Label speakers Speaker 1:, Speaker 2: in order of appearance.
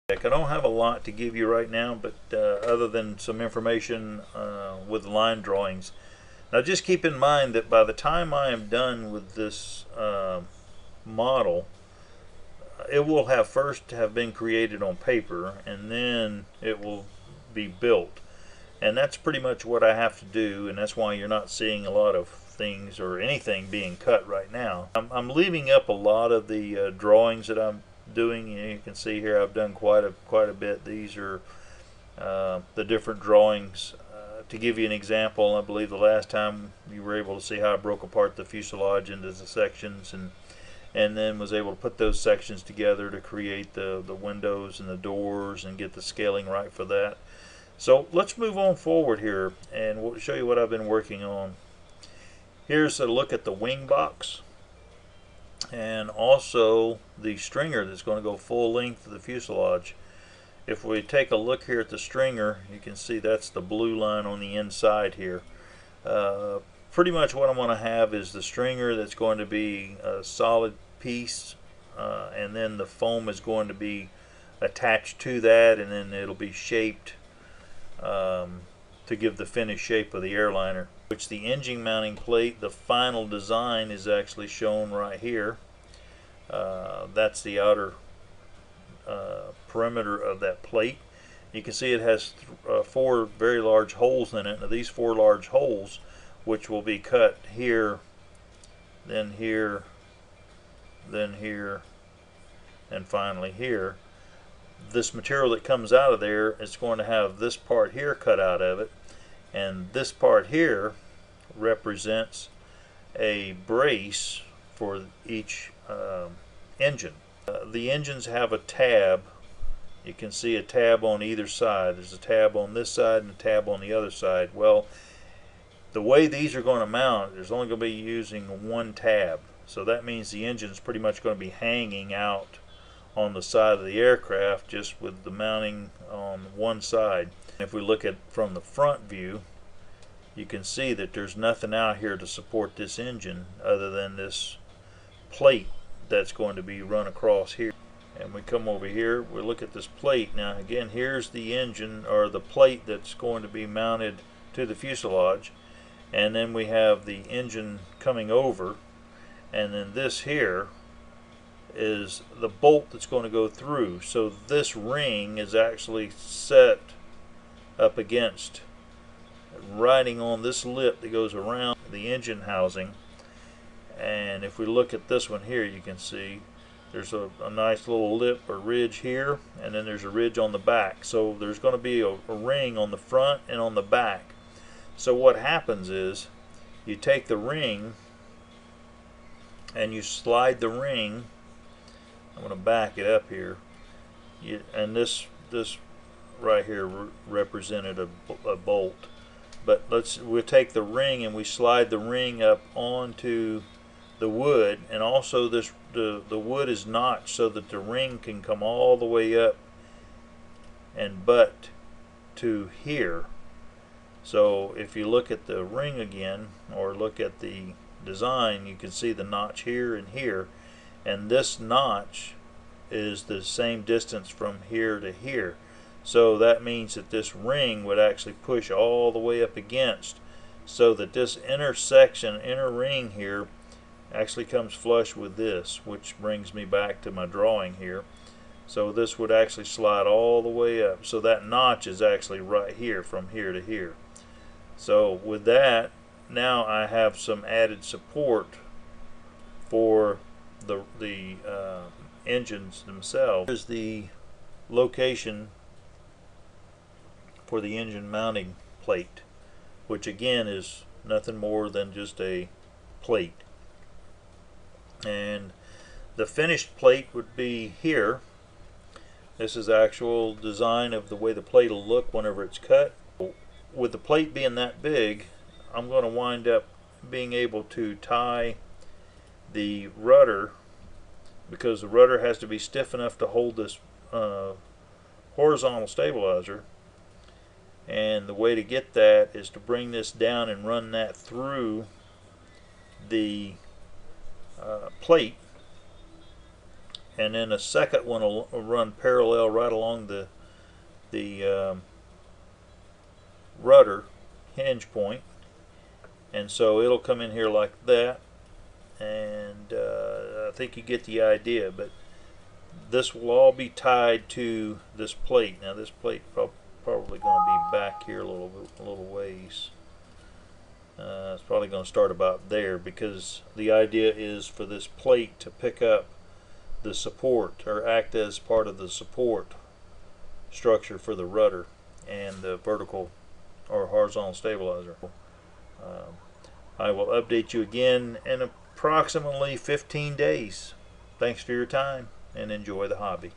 Speaker 1: I don't have a lot to give you right now, but other than some information with line drawings. Now just keep in mind that by the time I am done with this model, it will have first have been created on paper, and then it will be built. And that's pretty much what I have to do, and that's why you're not seeing a lot of things or anything being cut right now. I'm leaving up a lot of the drawings that I'm doing. You can see here I've done quite a bit. These are the different drawings. To give you an example, I believe the last time you were able to see how I broke apart the fuselage into the sections, and then was able to put those sections together to create the windows and the doors and get the scaling right for that. So let's move on forward here, and we'll show you what I've been working on. Here's a look at the wing box, and also the stringer that's going to go full length of the fuselage. If we take a look here at the stringer, you can see that's the blue line on the inside here. Pretty much what I'm going to have is the stringer that's going to be a solid piece, and then the foam is going to be attached to that, and then it'll be shaped to give the finished shape of the airliner. Which the engine mounting plate, the final design, is actually shown right here. That's the outer perimeter of that plate. You can see it has 4 very large holes in it. Now these 4 large holes, which will be cut here, then here, then here, and finally here. This material that comes out of there is going to have this part here cut out of it, and this part here represents a brace for each engine. The engines have a tab. You can see a tab on either side. There's a tab on this side and a tab on the other side. Well, the way these are going to mount, there's only going to be using one tab. So that means the engine is pretty much going to be hanging out on the side of the aircraft, just with the mounting on one side. If we look at from the front view, you can see that there's nothing out here to support this engine other than this plate that's going to be run across here. And we come over here, we look at this plate. Now again, here's the engine, or the plate that's going to be mounted to the fuselage, and then we have the engine coming over, and then this here is the bolt that's going to go through. So this ring is actually set up against, riding on this lip that goes around the engine housing. And if we look at this one here, you can see there's a nice little lip or ridge here, and then there's a ridge on the back. So there's going to be a ring on the front and on the back. So what happens is you take the ring and you slide the ring. I'm going to back it up here, and this right here represented a bolt. But we'll take the ring and we slide the ring up onto the wood, and also the wood is notched so that the ring can come all the way up and butt to here. So if you look at the ring again, or look at the design, you can see the notch here and here, and this notch is the same distance from here to here. So that means that this ring would actually push all the way up against, so that this inner ring here actually comes flush with this, which brings me back to my drawing here. So this would actually slide all the way up. So that notch is actually right here, from here to here. So with that, now I have some added support for the engines themselves. Here's the location for the engine mounting plate, which again is nothing more than just a plate. And the finished plate would be here. This is actual design of the way the plate will look whenever it's cut. With the plate being that big, I'm going to wind up being able to tie the rudder, because the rudder has to be stiff enough to hold this horizontal stabilizer. And the way to get that is to bring this down and run that through the plate, and then a second one will run parallel right along the rudder hinge point, and so it'll come in here like that, and I think you get the idea. But this will all be tied to this plate. Now this plate probably going to be back here a little ways. It's probably going to start about there, because the idea is for this plate to pick up the support, or act as part of the support structure for the rudder and the vertical or horizontal stabilizer. I will update you again in approximately 15 days. Thanks for your time, and enjoy the hobby.